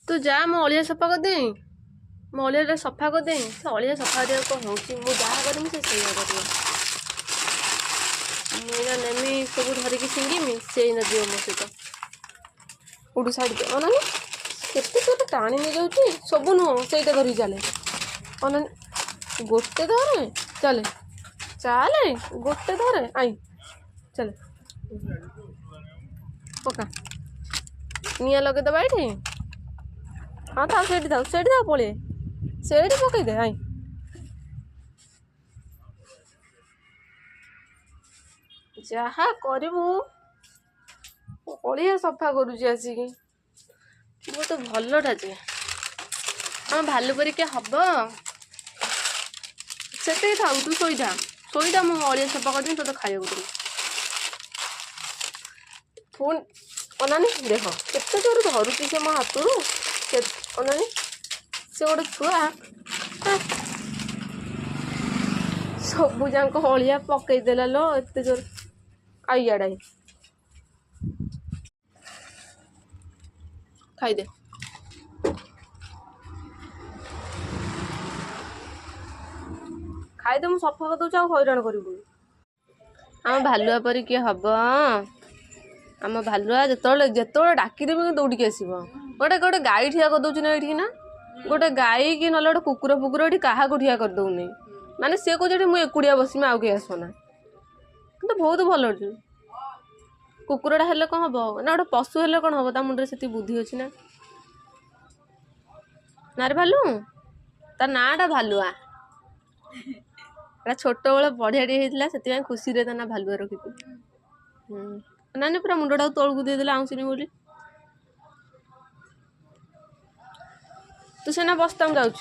तू जा मो अलिया सफा कर दे मो अलिया सफा कर दे से अलिया सफा दे कौन हो मु जहाँ करमी से कर मुझे नेमी सब धरिकी सिंगिमी से दियो मो सहित उड़ू साइड दे अनानी केते तो टाणी नहीं जाऊँ सब नुह से धरी चले अनानी गोटे धरे चले चले गोटे धरे आई चले पका निया लगेदबा ये हाँ था से पड़े से पकईदे आई जहाँ करू अलिया सफा करुची आसिकी बहुत भलटा जे हाँ भालू परिका हम से था तू शोईथा मु अलिया सफा कर तो खाया देवी पुणी अनानी देख केते जोर धरुची से मो हाथ अनानी से गोटे छुआ सबू जाक अलिया पकईदेला लो एत जोर आइयाड़ा खाईदे खाईदे मु सफा कर दूँ हैरान करूँ आम भालुआ परी किए हम आम भालुआ जिते डाकिदेवी दौड़िकी आसब गोटे गोटे गाई ठिया करदे ना ये ना गोटे गाई कि ना गोटे कुकुर फुकुर ये क्या ठिया करदे माने सी कहे मुझे एकुड़िया बसमी आउ के आसना कि बहुत भल कुकुरटा हेल्ले कौन हम ना गोटे पशु हेल्ले कौन हम ता मुंडे से बुद्धि अच्छी ना ना रे भालू ता नाटा भालुआ छोट बेले बढ़िया होता से खुशी रे ना भालुआ रखी नानी पूरा मुंडटा तौक देदेला आउसनी बोली तू सेना बसता जाऊँ